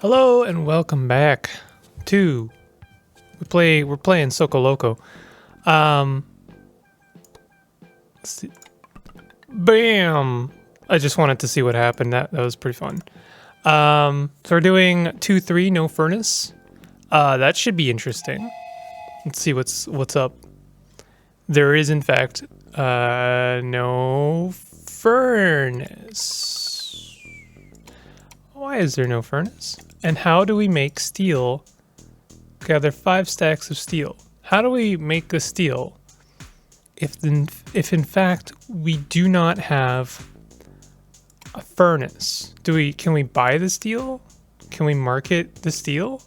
Hello and welcome back to we're playing Soko Loco. Let's see. Bam! I just wanted to see what happened. That was pretty fun. So we're doing 2-3 no furnace. That should be interesting. Let's see what's up. There is in fact no furnace. Why is there no furnace? And how do we make steel? Gather 5 stacks of steel. How do we make the steel if in fact we do not have a furnace? Can we buy the steel? Can we market the steel?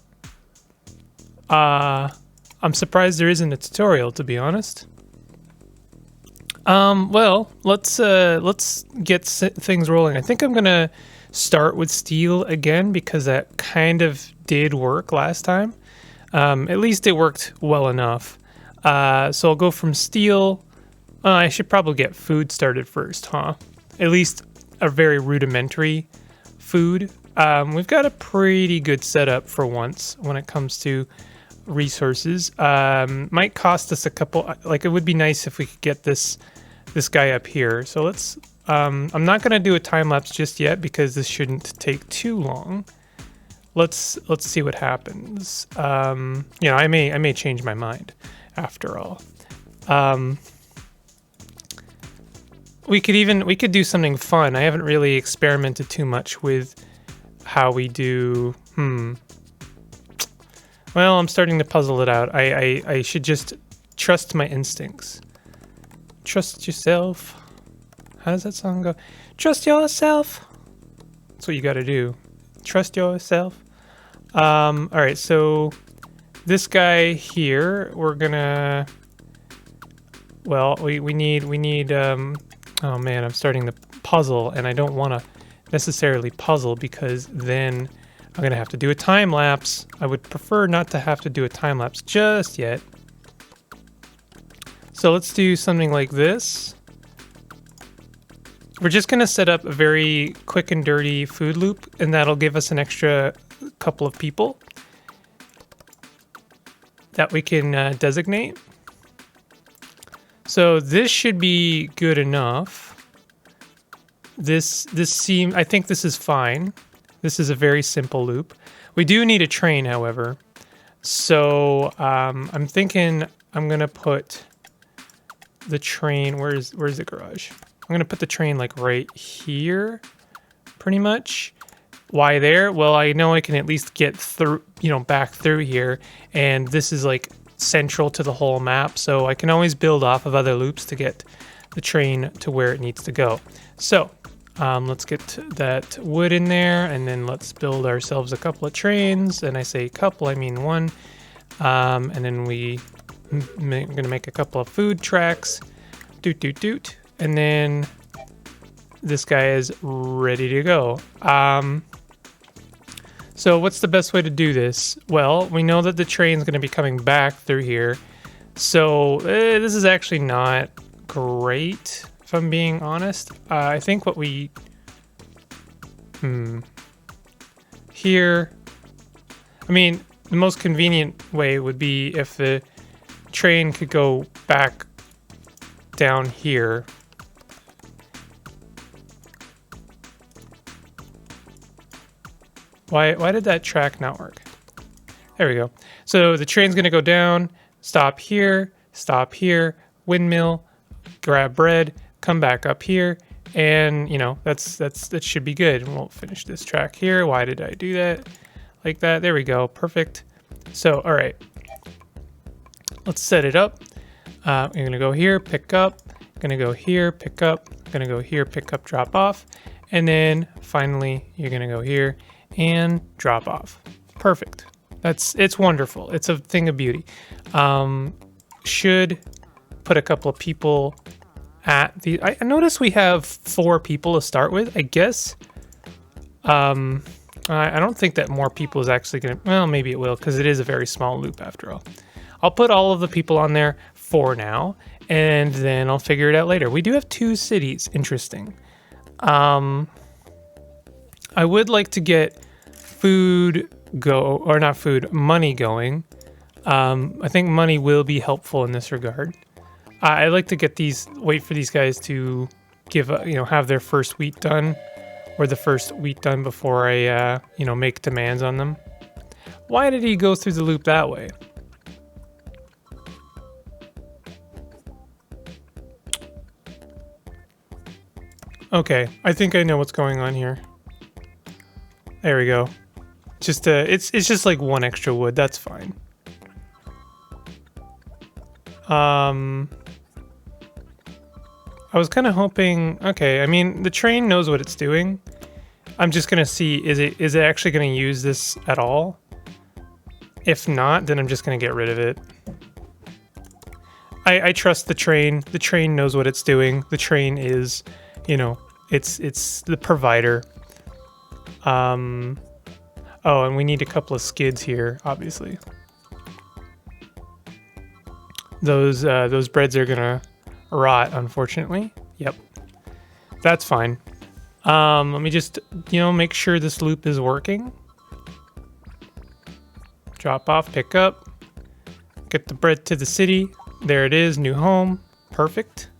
I'm surprised there isn't a tutorial, to be honest. Well, let's get things rolling. I think I'm gonna start with steel again because that kind of did work last time. At least it worked well enough. So I'll go from steel. I should probably get food started first, huh? At least a very rudimentary food. We've got a pretty good setup for once when it comes to resources. Might cost us a couple. Like, it would be nice if we could get this guy up here. So let's. I'm not gonna do a time lapse just yet because this shouldn't take too long. Let's see what happens. You know, I may change my mind after all. We could do something fun. I haven't really experimented too much with how we do. Well, I'm starting to puzzle it out. I should just trust my instincts. Trust yourself. How does that song go? Trust yourself. That's what you got to do. Trust yourself. All right, so this guy here, we're gonna. Well, we need. Oh man, I'm starting to puzzle, and I don't want to necessarily puzzle because then I'm gonna have to do a time lapse. I would prefer not to have to do a time lapse just yet. So let's do something like this. We're just gonna set up a very quick and dirty food loop, and that'll give us an extra couple of people that we can designate. So this should be good enough. I think this is fine. This is a very simple loop. We do need a train, however. So I'm thinking I'm gonna put the train. Where's the garage? I'm gonna put the train like right here, pretty much. Why there? Well, I know I can at least get through, back through here, and this is like central to the whole map, so I can always build off of other loops to get the train to where it needs to go. So let's get that wood in there, and then let's build ourselves a couple of trains. And I say couple, I mean one. And then we're gonna make a couple of food tracks. Doot doot doot. And then this guy is ready to go. So what's the best way to do this? Well, we know that the train's going to be coming back through here. So this is actually not great, if I'm being honest. I think what we... Here... I mean, the most convenient way would be if the train could go back down here. Why did that track not work? There we go. So the train's gonna go down, stop here, windmill, grab bread, come back up here, and that should be good. And we'll finish this track here. Why did I do that? Like that. There we go. Perfect. So all right, let's set it up. I'm gonna go here, pick up. Gonna go here, pick up. Gonna go here, pick up, drop off, and then finally you're gonna go here and drop off. Perfect. It's wonderful. It's a thing of beauty. Should put a couple of people at the. I notice we have 4 people to start with. I guess. I don't think that more people is actually gonna. Well, maybe it will because it is a very small loop after all. I'll put all of the people on there for now, and then I'll figure it out later. We do have 2 cities. Interesting. I would like to get food go, or not food, money going. I think money will be helpful in this regard. I like to wait for these guys to give, have their first wheat done, or the first wheat done before I, make demands on them. Why did he go through the loop that way? Okay, I think I know what's going on here. There we go. Just it's just like one extra wood. That's fine. I was kind of hoping. Okay, I mean the train knows what it's doing. I'm just gonna see is it actually gonna use this at all? If not, then I'm just gonna get rid of it. I trust the train. The train knows what it's doing. The train is, it's the provider. Oh, and we need a couple of skids here, obviously. Those breads are gonna rot, unfortunately. Yep, that's fine. Let me just, make sure this loop is working. Drop off, pick up, get the bread to the city. There it is, new home, perfect.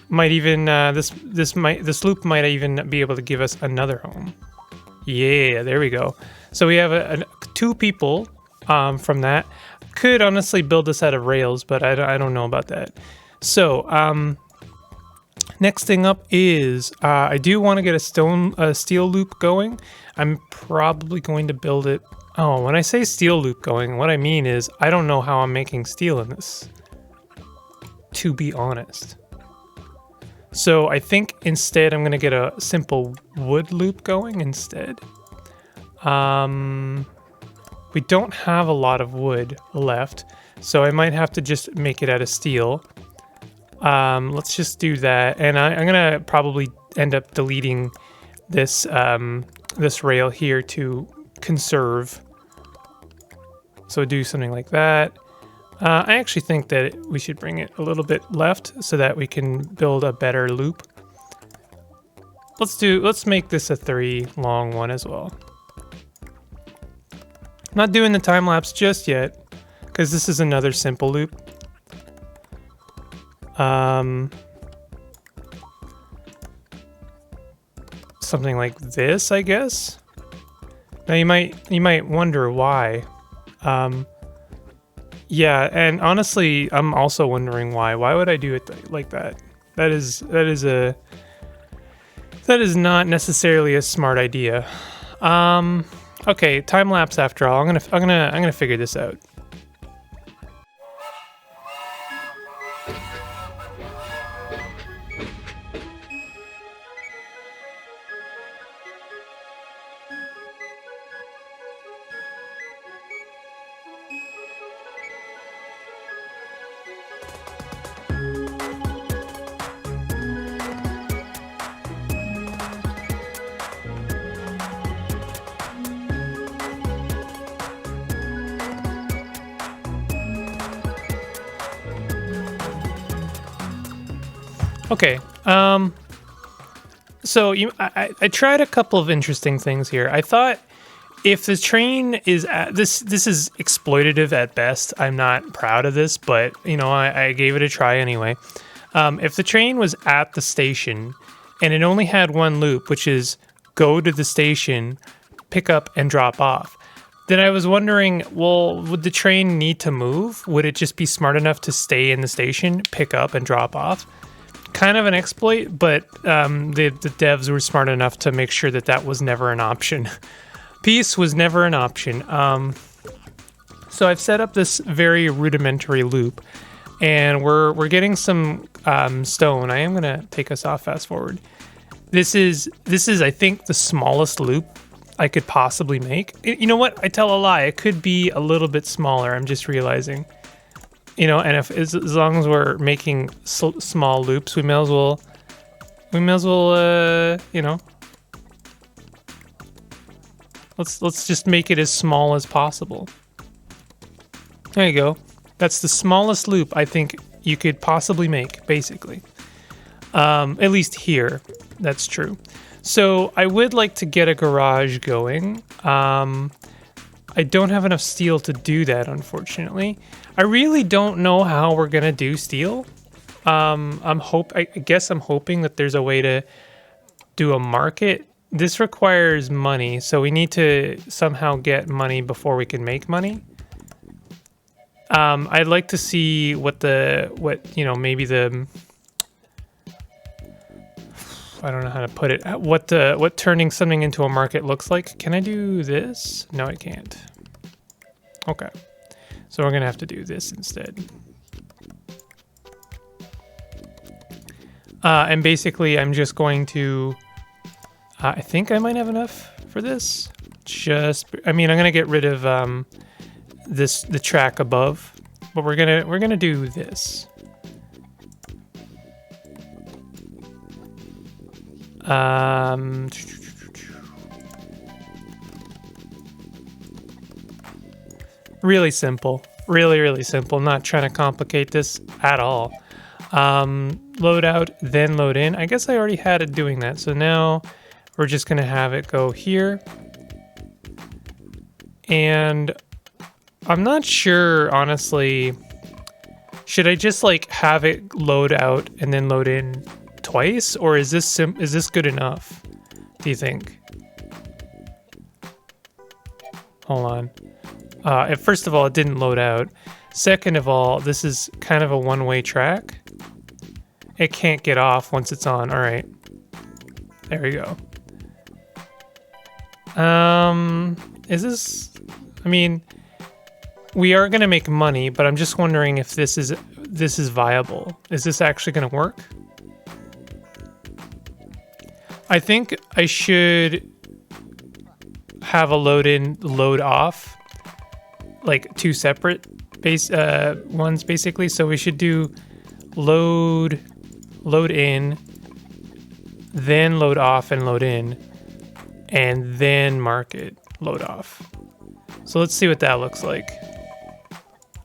Might even this loop might even be able to give us another home. Yeah, there we go. So we have two people from that. Could honestly build this out of rails, but I don't know about that. So next thing up is I do want to get a steel loop going. I'm probably going to build it. Oh, when I say steel loop going, what I mean is I don't know how I'm making steel in this, to be honest. So I think instead I'm going to get a simple wood loop going instead. We don't have a lot of wood left, so I might have to just make it out of steel. Let's just do that, and I'm going to probably end up deleting this this rail here to conserve. So do something like that. I actually think that we should bring it a little bit left so that we can build a better loop. Let's make this a 3 long one as well. Not doing the time lapse just yet, because this is another simple loop. Something like this, I guess. Now you might wonder why. Yeah, and honestly, I'm also wondering why. Why would I do it like that? That is not necessarily a smart idea. Okay, time lapse after all. I'm gonna figure this out. Okay, so I tried a couple of interesting things here. I thought if the train is this is exploitative at best. I'm not proud of this, but I gave it a try anyway. If the train was at the station and it only had one loop, which is go to the station, pick up and drop off, then I was wondering, well, would the train need to move? Would it just be smart enough to stay in the station, pick up and drop off? Kind of an exploit, but the devs were smart enough to make sure that was never an option. Peace was never an option. So I've set up this very rudimentary loop, and we're getting some stone. I am gonna take us off fast forward. This is I think the smallest loop I could possibly make. You know what? I tell a lie. It could be a little bit smaller. I'm just realizing. And as long as we're making small loops, we may as well, let's just make it as small as possible. There you go. That's the smallest loop I think you could possibly make, basically. At least here, that's true. So I would like to get a garage going. I don't have enough steel to do that, unfortunately. I really don't know how we're gonna do steel. I guess I'm hoping that there's a way to do a market. This requires money, so we need to somehow get money before we can make money. I'd like to see maybe the, I don't know how to put it, what turning something into a market looks like. Can I do this? No, I can't. Okay. So we're gonna have to do this instead. And basically I'm just going to, I think I might have enough for this. I'm gonna get rid of the track above, but we're gonna do this. Really simple, really simple. Not trying to complicate this at all. Load out, then load in. I guess I already had it doing that, so now we're just gonna have it go here. And I'm not sure, honestly, should I just like have it load out and then load in twice, or is this good enough, do you think? Hold on. First of all, it didn't load out. Second of all, this is kind of a one-way track. It can't get off once it's on. All right. There we go. Is this, I mean, we are going to make money, but I'm just wondering if this is viable. Is this actually going to work? I think I should have a load in, load off, like two separate ones basically. So we should do load in, then load off and load in, and then market load off. So let's see what that looks like.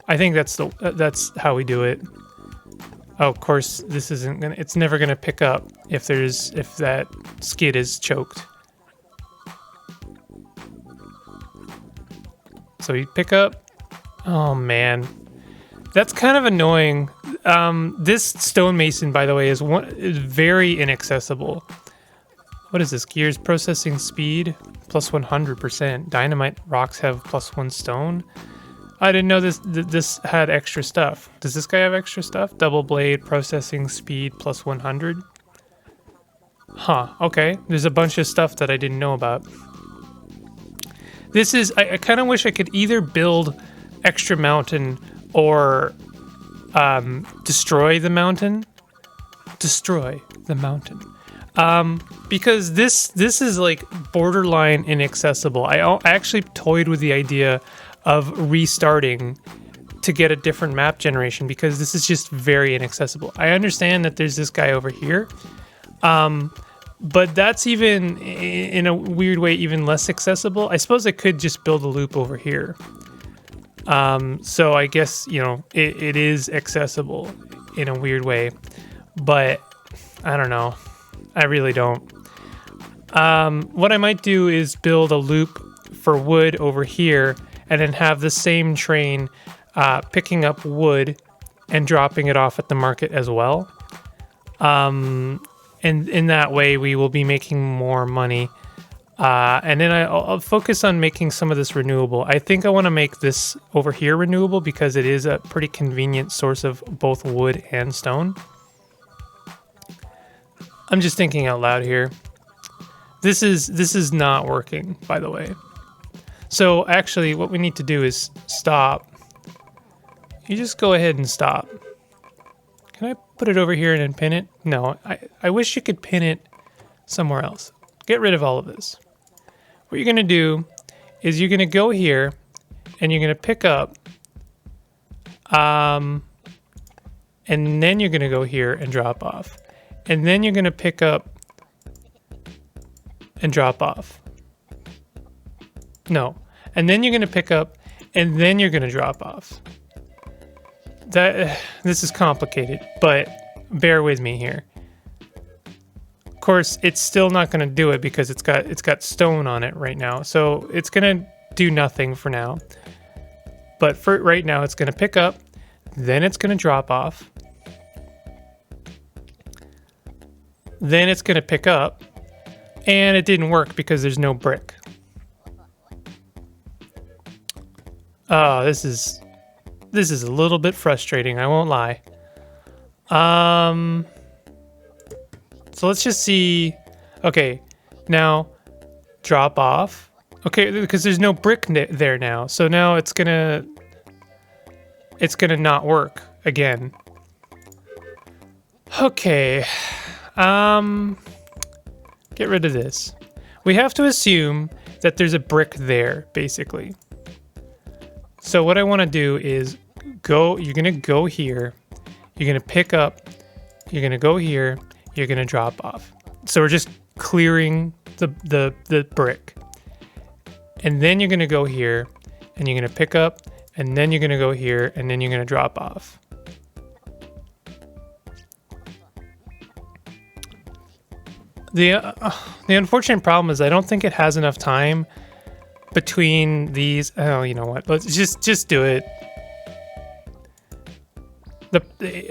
I think that's how we do it. Oh, of course, it's never gonna pick up if that skid is choked. So you pick up. Oh man, that's kind of annoying. This stonemason, by the way, is very inaccessible. What is this? Gears processing speed plus 100%. Dynamite rocks have plus 1 stone. I didn't know this had extra stuff. Does this guy have extra stuff? Double blade processing speed plus 100. Huh. Okay. There's a bunch of stuff that I didn't know about. This is. I kind of wish I could either build extra mountain or destroy the mountain. Destroy the mountain. Because this is like borderline inaccessible. I actually toyed with the idea of restarting to get a different map generation because this is just very inaccessible. I understand that there's this guy over here, but that's even in a weird way even less accessible. I suppose I could just build a loop over here. So I guess, it is accessible in a weird way, but I don't know. I really don't. What I might do is build a loop for wood over here and then have the same train picking up wood and dropping it off at the market as well. And in that way, we will be making more money. And then I'll focus on making some of this renewable. I think I want to make this over here renewable because it is a pretty convenient source of both wood and stone. I'm just thinking out loud here. This is not working, by the way. So actually what we need to do is stop. You just go ahead and stop. Can I put it over here and then pin it? No, I wish you could pin it somewhere else. Get rid of all of this. What you're gonna do is you're gonna go here and you're gonna pick up and then you're gonna go here and drop off. And then you're gonna pick up and drop off. No. And then you're going to pick up and then you're going to drop off. This is complicated, but bear with me here. course, it's still not going to do it because it's got stone on it right now. So it's going to do nothing for now. But for right now, it's going to pick up, then it's going to drop off. Then it's going to pick up, and it didn't work because there's no brick. Oh, this is a little bit frustrating, I won't lie. So let's just see. Okay, now drop off. Okay, because there's no brick there now. So now it's gonna not work again. Okay. Get rid of this. We have to assume that there's a brick there, basically. So what I want to do is you're going to go here, you're going to pick up, you're going to go here, you're going to drop off. So we're just clearing the brick. And then you're going to go here, and you're going to pick up, and then you're going to go here, and then you're going to drop off. The unfortunate problem is I don't think it has enough time between these. Oh, you know what? Let's just do it.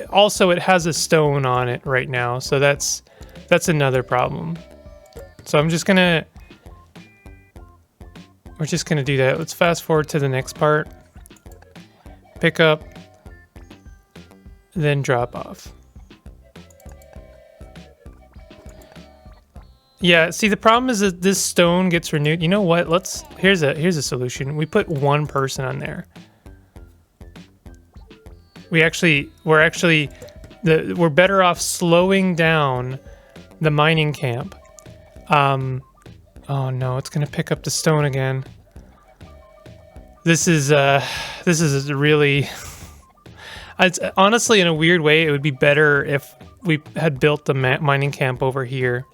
Also, it has a stone on it right now, so that's another problem. So we're just gonna do that. Let's fast forward to the next part. Pick up, then drop off. Yeah, see, the problem is that this stone gets renewed. You know what? Here's a solution. We put one person on there. We're better off slowing down the mining camp. Oh no, it's gonna pick up the stone again. This is really. It's, honestly, in a weird way, it would be better if we had built the mining camp over here.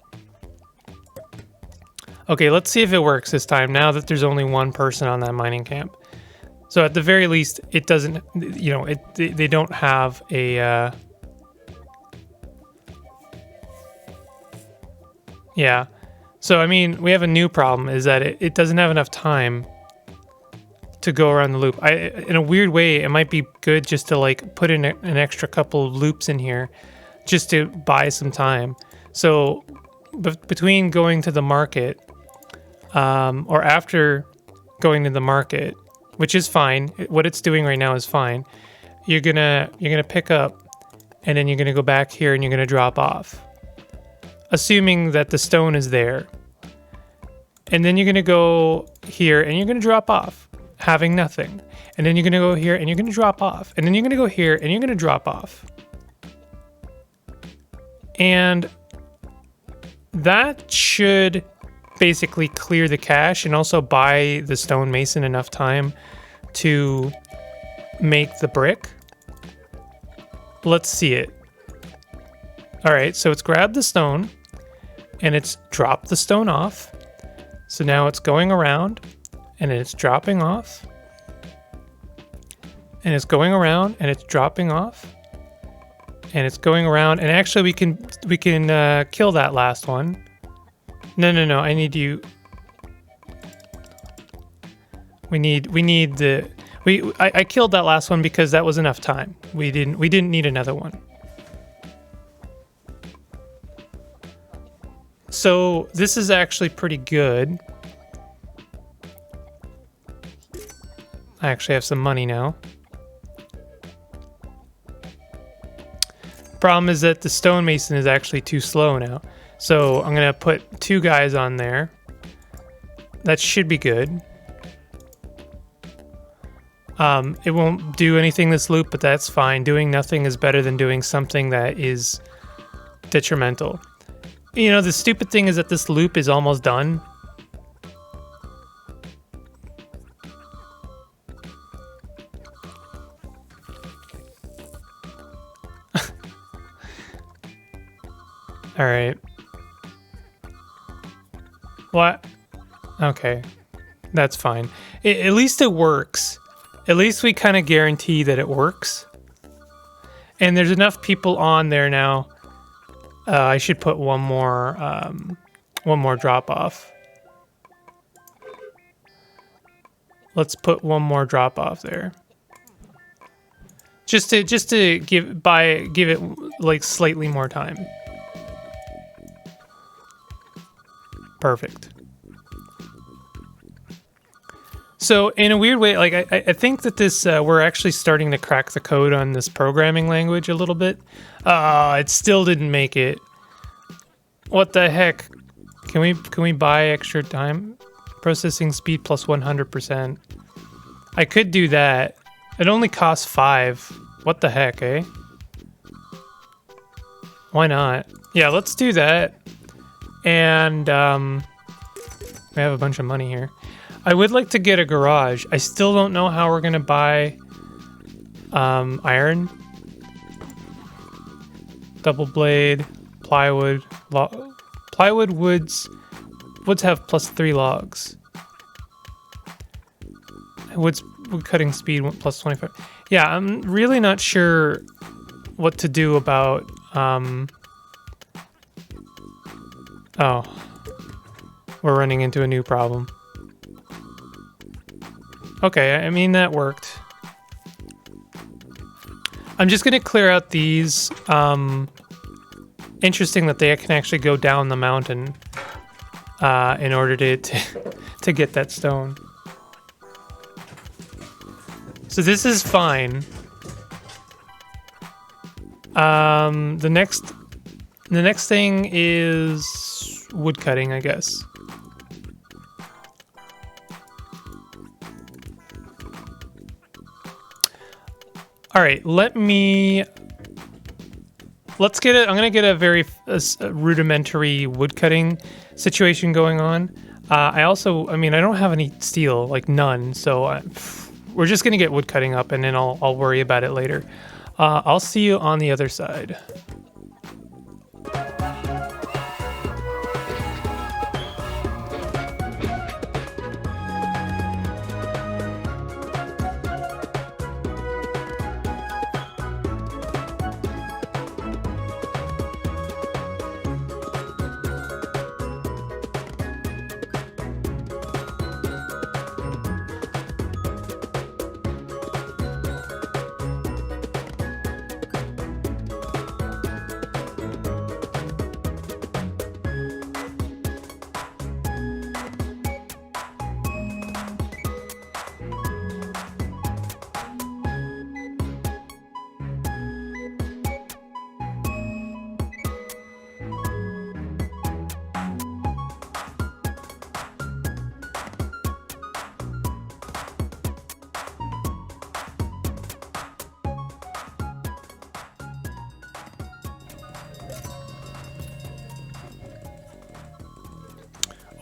Okay, let's see if it works this time, now that there's only one person on that mining camp. So at the very least, it doesn't, you know, they don't have a, yeah. So, I mean, we have a new problem, is that it doesn't have enough time to go around the loop. In a weird way, it might be good just to, like, put in an extra couple of loops in here just to buy some time. So, between going to the market, or after going to the market, which is fine. What it's doing right now is fine. You're gonna pick up, and then you're gonna go back here, and you're gonna drop off, assuming that the stone is there. And then you're gonna go here, and you're gonna drop off, having nothing. And then you're gonna go here, and you're gonna drop off. And then you're gonna go here, and you're gonna drop off. And that should basically clear the cache and also buy the stonemason enough time to make the brick. Let's see it. All right, so it's grabbed the stone and it's dropped the stone off. So now it's going around and it's dropping off. And it's going around and it's dropping off. And it's going around, and actually we can kill that last one. No, I need you. I killed that last one because that was enough time. We didn't need another one. So this is actually pretty good. I actually have some money now. Problem is that the stonemason is actually too slow now. So I'm gonna put 2 guys on there. That should be good. It won't do anything this loop, but that's fine. Doing nothing is better than doing something that is detrimental. You know, the stupid thing is that this loop is almost done. All right. What? Okay. That's fine. At least it works. At least we kind of guarantee that it works. And there's enough people on there now I should put one more drop off. Let's put one more drop off there. Just to give it like slightly more time. Perfect. So in a weird way, like I think that this we're actually starting to crack the code on this programming language a little bit. It still didn't make it. What the heck? Can we buy extra time? Processing speed plus 100%. I could do that. It only costs 5. What the heck, eh? Why not? Yeah, let's do that. And we have a bunch of money here. I would like to get a garage. I still don't know how we're gonna buy iron, double blade, plywood. Woods have +3 logs. Wood cutting speed plus 25. Yeah, I'm really not sure what to do about. Oh, we're running into a new problem. Okay, I mean that worked. I'm just gonna clear out these. Interesting that they can actually go down the mountain in order to get that stone. So this is fine. The next thing is wood cutting, I guess. All right, let's get it. I'm gonna get a very rudimentary wood cutting situation going on. I don't have any steel, like none. So we're just gonna get wood cutting up, and then I'll worry about it later. I'll see you on the other side.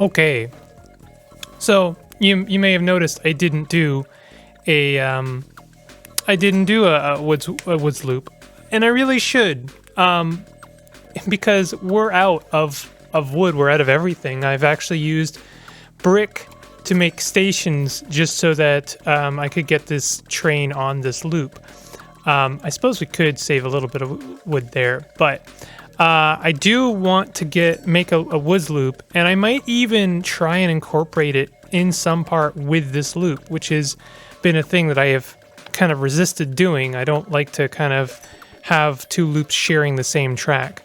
Okay, so you may have noticed I didn't do a woods loop, and I really should, because we're out of wood, we're out of everything. I've actually used brick to make stations just so that I could get this train on this loop. I suppose we could save a little bit of wood there, but I do want to make a woods loop, and I might even try and incorporate it in some part with this loop, which has been a thing that I have kind of resisted doing. I don't like to kind of have two loops sharing the same track,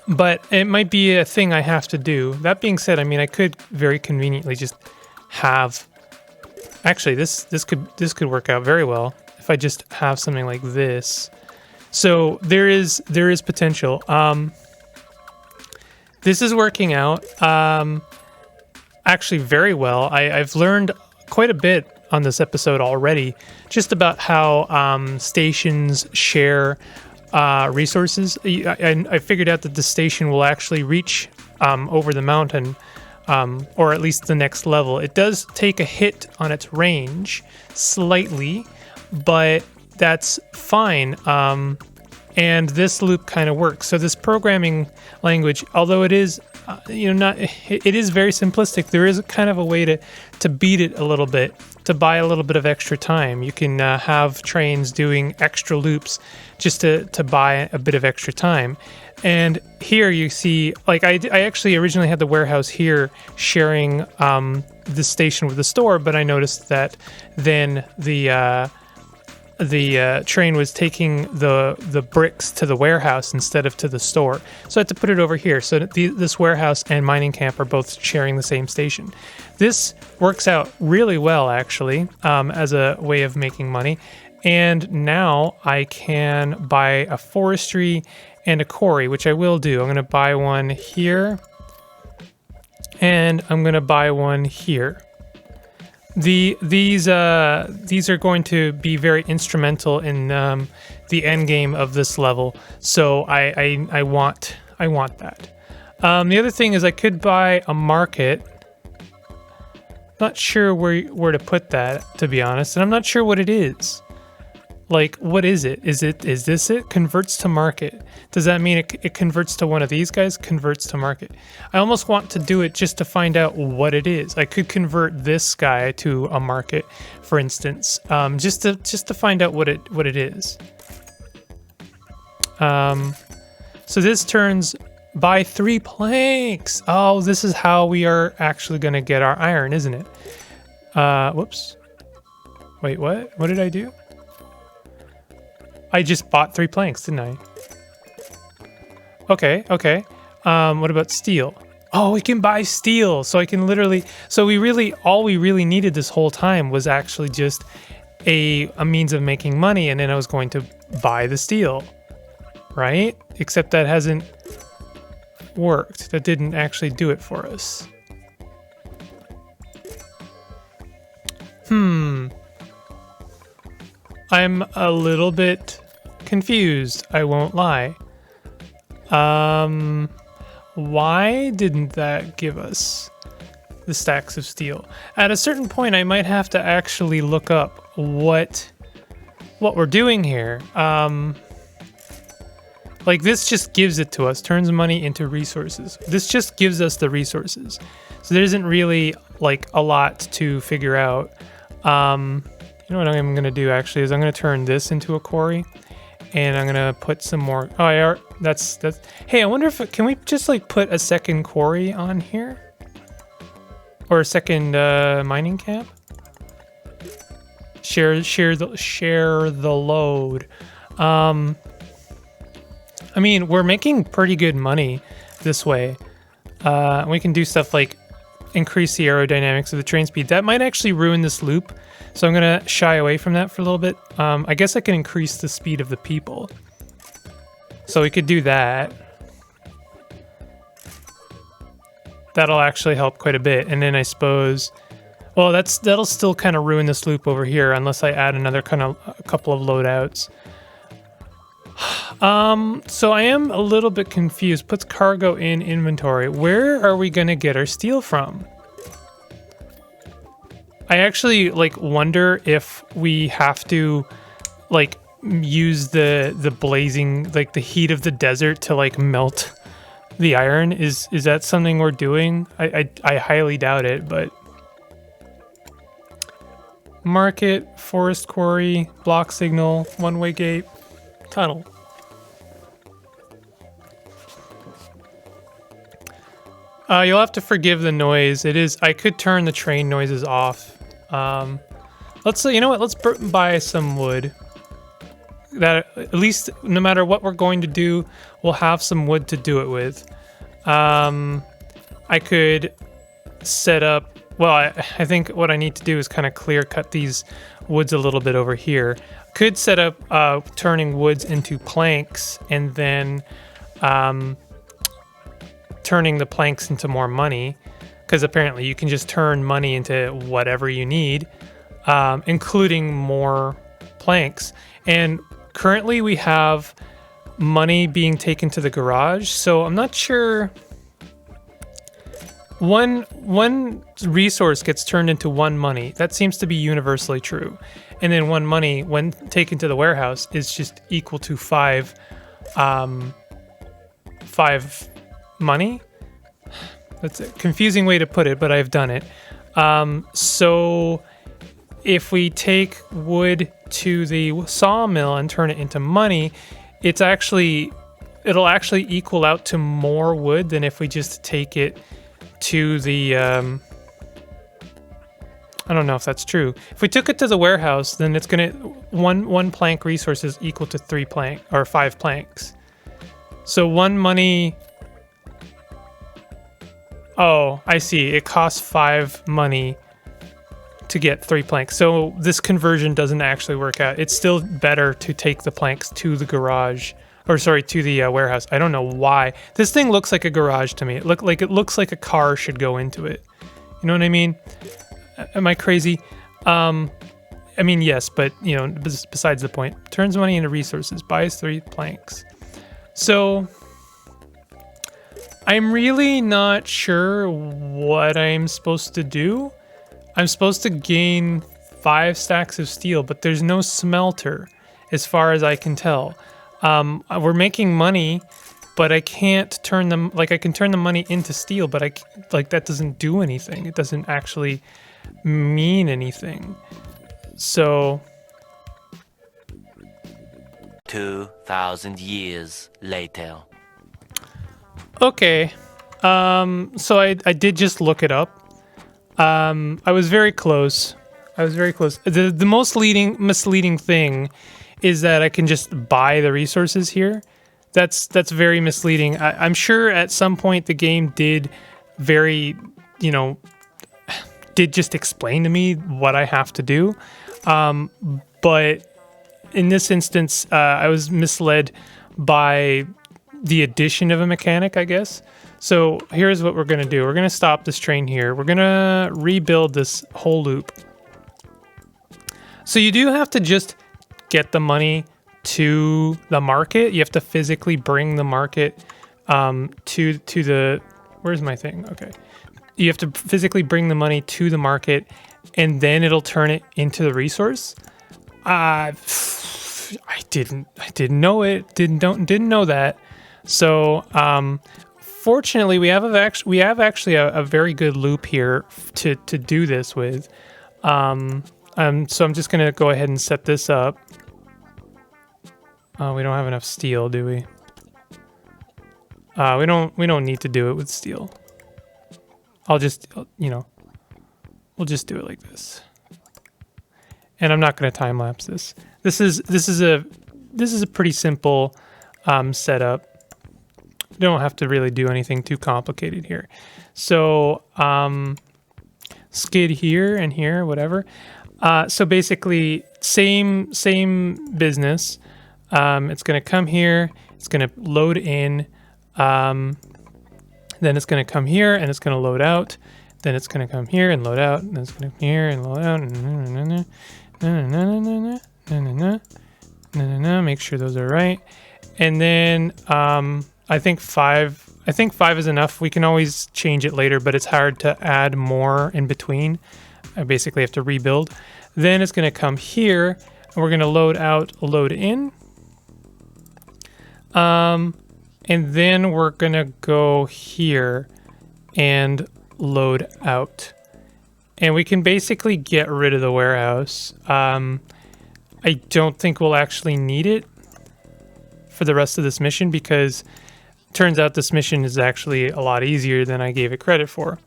but it might be a thing I have to do. That being said, I mean, I could very conveniently just have. Actually, this could work out very well if I just have something like this. So there is potential. This is working out actually very well. I've learned quite a bit on this episode already, just about how stations share resources. I figured out that the station will actually reach over the mountain, or at least the next level. It does take a hit on its range slightly, but that's fine. And this loop kind of works. So this programming language, although it is, it is very simplistic. There is kind of a way to beat it a little bit, to buy a little bit of extra time. You can have trains doing extra loops just to buy a bit of extra time. And here you see, like I actually originally had the warehouse here sharing the station with the store, but I noticed that then the train was taking the bricks to the warehouse instead of to the store. So I had to put it over here. So that this warehouse and mining camp are both sharing the same station. This works out really well, actually, as a way of making money. And now I can buy a forestry and a quarry, which I will do. I'm going to buy one here, and I'm going to buy one here. These are going to be very instrumental in the end game of this level. So I want that. The other thing is I could buy a market. Not sure where to put that, to be honest, and I'm not sure what it is. Like, what is it? Is this it? Converts to market. Does that mean it converts to one of these guys? Converts to market. I almost want to do it just to find out what it is. I could convert this guy to a market, for instance, just to find out what it is. So this turns by 3 planks. Oh, this is how we are actually going to get our iron, isn't it? Whoops. Wait, what? What did I do? I just bought 3 planks, didn't I? Okay. What about steel? Oh, we can buy steel. So I can literally... So all we really needed this whole time was actually just a means of making money, and then I was going to buy the steel. Right? Except that hasn't worked. That didn't actually do it for us. I'm a little bit confused, I won't lie. Why didn't that give us the stacks of steel? At a certain point, I might have to actually look up what we're doing here. Like, this just gives it to us, turns money into resources. This just gives us the resources. So there isn't really, like, a lot to figure out. You know what I'm going to do, actually, is I'm going to turn this into a quarry. And I'm going to put some more... Oh, that's... Hey, I wonder if... Can we just, like, put a second quarry on here? Or a second mining camp? Share the load. I mean, we're making pretty good money this way. We can do stuff like increase the aerodynamics of the train speed. That might actually ruin this loop, so I'm going to shy away from that for a little bit. I guess I can increase the speed of the people. So we could do that. That'll actually help quite a bit. And then I suppose... Well, that'll still kind of ruin this loop over here unless I add another a couple of loadouts. So I am a little bit confused. Puts cargo in inventory. Where are we gonna get our steel from? I actually wonder if we have to use the blazing the heat of the desert to melt the iron. Is that something we're doing? I highly doubt it, but market, forest quarry, block signal, one-way gate, tunnel. You'll have to forgive the noise. I could turn the train noises off. You know what? Let's buy some wood. That at least, no matter what we're going to do, we'll have some wood to do it with. I could set up... Well, I think what I need to do is kind of clear cut these woods a little bit over here. Could set up turning woods into planks and then... turning the planks into more money, because apparently you can just turn money into whatever you need, including more planks. And currently we have money being taken to the garage, so I'm not sure. One resource gets turned into 1 money. That seems to be universally true. And then 1 money, when taken to the warehouse, is just equal to 5 money. That's a confusing way to put it, but I've done it. So if we take wood to the sawmill and turn it into money, it's actually it'll actually equal out to more wood than if we just take it to the I don't know if that's true. If we took it to the warehouse, then it's gonna one plank resource is equal to 3 plank or 5 planks. So 1 money. Oh, I see. It costs 5 money to get 3 planks. So this conversion doesn't actually work out. It's still better to take the planks to the garage, or sorry, to the warehouse. I don't know why. This thing looks like a garage to me. It looks like a car should go into it. You know what I mean? Am I crazy? I mean, yes, but you know, besides the point. Turns money into resources, buys 3 planks. So I'm really not sure what I'm supposed to do. I'm supposed to gain 5 stacks of steel, but there's no smelter as far as I can tell. We're making money, but I can't turn them, like I can turn the money into steel, but that doesn't do anything. It doesn't actually mean anything. So 2,000 years later. Okay. So I did just look it up. I was very close. The most misleading thing is that I can just buy the resources here. That's very misleading. I'm sure at some point the game did did just explain to me what I have to do. But in this instance, I was misled by the addition of a mechanic, I guess. So here's what we're going to do. We're going to stop this train here. We're going to rebuild this whole loop. So you do have to just get the money to the market. You have to physically bring the market to the... Where's my thing? Okay. You have to physically bring the money to the market, and then it'll turn it into the resource. I didn't know it. Didn't know that. So fortunately, we have actually a very good loop here to do this with. So I'm just gonna go ahead and set this up. We don't have enough steel, do we? We don't need to do it with steel. I'll just, we'll just do it like this. And I'm not going to time lapse this. This is a pretty simple setup. You don't have to really do anything too complicated here. So skid here and here, whatever. So basically, same business. It's going to come here. It's going to load in. Then it's going to come here and it's going to load out. Then it's going to come here and load out. And then it's going to come here and load out. Make sure those are right. And then I think 5 is enough. We can always change it later, but it's hard to add more in between. I basically have to rebuild. Then it's going to come here and we're going to load out, load in. And then we're going to go here and load out. And we can basically get rid of the warehouse. I don't think we'll actually need it for the rest of this mission because it turns out this mission is actually a lot easier than I gave it credit for.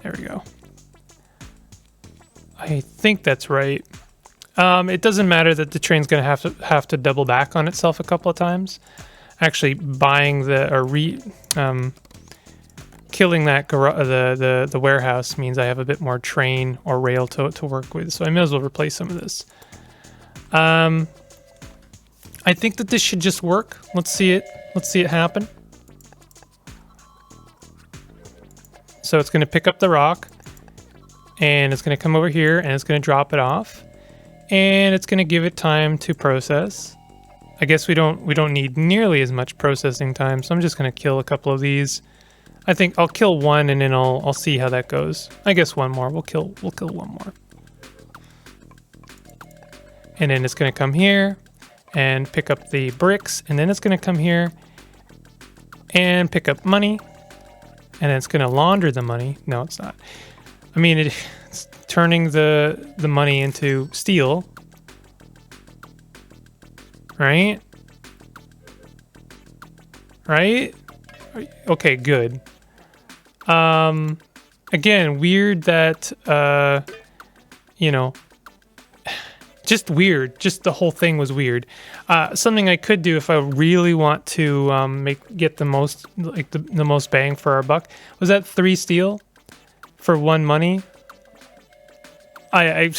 There we go. I think that's right. It doesn't matter that the train's going to have to double back on itself a couple of times. Actually, buying killing that the warehouse means I have a bit more train or rail to work with. So I may as well replace some of this. I think that this should just work. Let's see it. Let's see it happen. So it's going to pick up the rock, and it's going to come over here, and it's going to drop it off. And it's going to give it time to process. I guess we don't need nearly as much processing time, so I'm just going to kill a couple of these. I think I'll kill one and then I'll see how that goes. I guess one more. We'll kill one more. And then it's going to come here and pick up the bricks, and then it's going to come here and pick up money, and then it's going to launder the money. No, it's not. I mean, it's turning the money into steel. right? Right? Okay, good. Again, weird that, you know, just weird. Just the whole thing was weird. Something I could do if I really want to get the most, like the most bang for our buck. Was that 3 steel for 1 money? I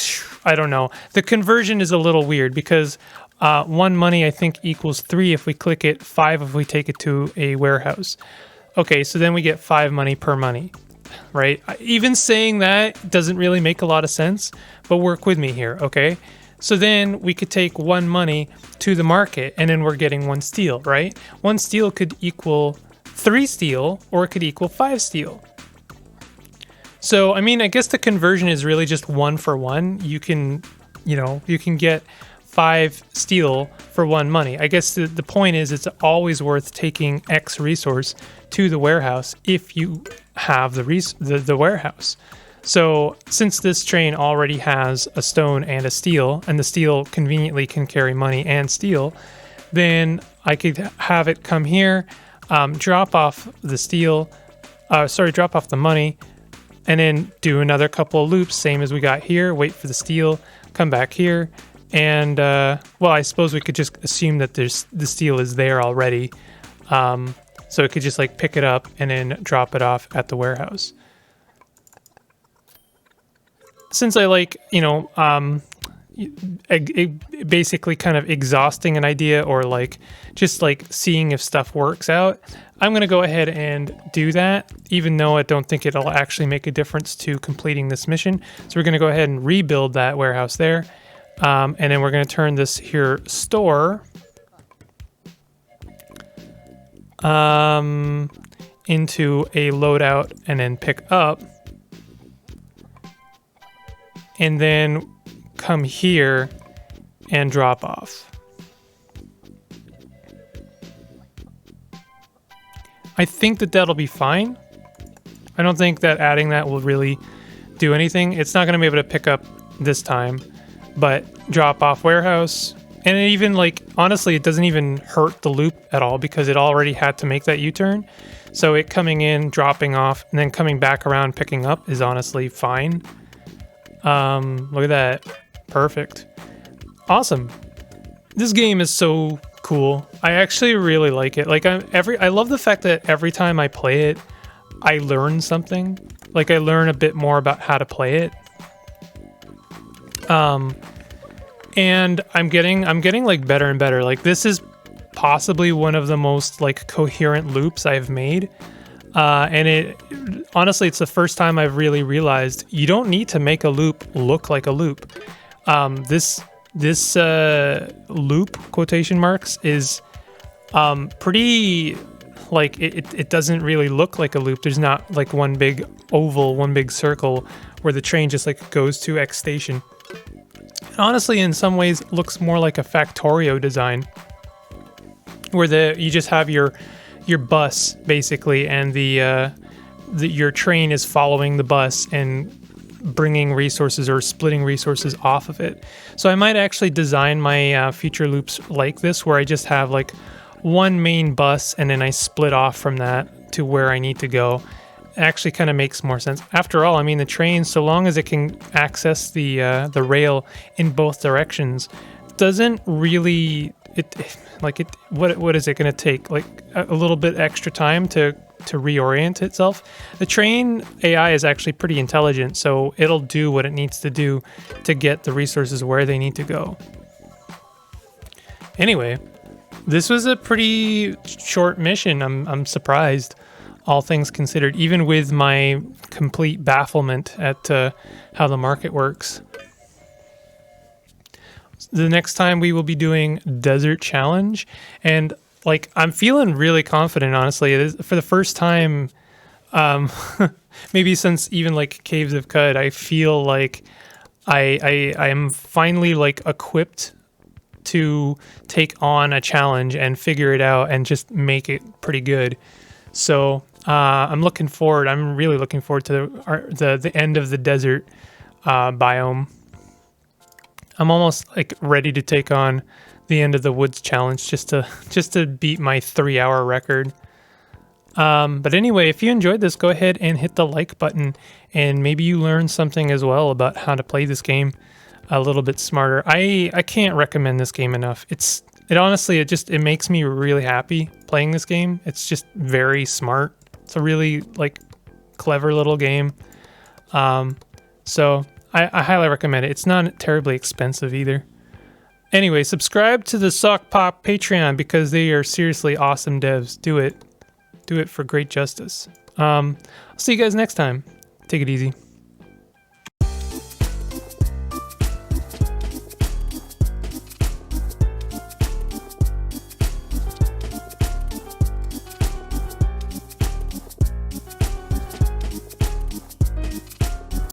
don't know. The conversion is a little weird because 1 money I think equals 3 if we click it, 5 if we take it to a warehouse. Okay, so then we get 5 money per money, right? Even saying that doesn't really make a lot of sense, but work with me here, okay? So then we could take 1 money to the market and then we're getting 1 steel, right? 1 steel could equal 3 steel or it could equal 5 steel. So, I mean, I guess the conversion is really just 1 for 1. You can, you can get 5 steel for 1 money. I guess the point is it's always worth taking X resource to the warehouse if you have the warehouse. So since this train already has a stone and a steel, and the steel conveniently can carry money and steel, then I could have it come here, drop off the steel, drop off the money, and then do another couple of loops, same as we got here, wait for the steel, come back here, and, well, I suppose we could just assume that the steel is there already, so it could just, like, pick it up and then drop it off at the warehouse. Since I like, basically kind of exhausting an idea or, like, just, like, seeing if stuff works out, I'm going to go ahead and do that, even though I don't think it'll actually make a difference to completing this mission. So we're going to go ahead and rebuild that warehouse there. And then we're going to turn this here store into a loadout and then pick up. And then come here and drop off. I think that that'll be fine. I don't think that adding that will really do anything. It's not going to be able to pick up this time, but drop off warehouse. And it even, like, honestly, it doesn't even hurt the loop at all because it already had to make that U-turn. So it coming in, dropping off, and then coming back around picking up is honestly fine. Look at that. Perfect. Awesome. This game is so cool. I actually really like it. Like, I love the fact that every time I play it, I learn something. Like, I learn a bit more about how to play it. And I'm getting like better and better. Like, this is possibly one of the most, like, coherent loops I've made. And honestly, it's the first time I've really realized you don't need to make a loop look like a loop. This loop, quotation marks, is pretty, like, it doesn't really look like a loop. There's not like one big oval, one big circle where the train just, like, goes to X station. And honestly, in some ways, looks more like a Factorio design, where you just have your bus basically, and your train is following the bus and bringing resources or splitting resources off of it. So I might actually design my future loops like this, where I just have, like, one main bus and then I split off from that to where I need to go. It actually kind of makes more sense. After all, I mean, the train, so long as it can access the rail in both directions, doesn't really what is it going to take? Like a little bit extra time to reorient itself. The train AI is actually pretty intelligent, so it'll do what it needs to do to get the resources where they need to go. Anyway, this was a pretty short mission. I'm surprised, all things considered, even with my complete bafflement at how the market works. The next time we will be doing Desert Challenge, and, like, I'm feeling really confident, honestly. It is for the first time, maybe since even, like, Caves of Cud, I feel like I am finally, like, equipped to take on a challenge and figure it out and just make it pretty good. So I'm really looking forward to the end of the desert biome. I'm almost, like, ready to take on the end of the woods challenge just to beat my 3-hour record. But anyway, if you enjoyed this, go ahead and hit the like button, and maybe you learned something as well about how to play this game a little bit smarter. I can't recommend this game enough. It honestly, it makes me really happy playing this game. It's just very smart. It's a really like clever little game. So I highly recommend it. It's not terribly expensive either. Anyway, subscribe to the Sock Pop Patreon because they are seriously awesome devs. Do it. Do it for great justice. I'll see you guys next time. Take it easy.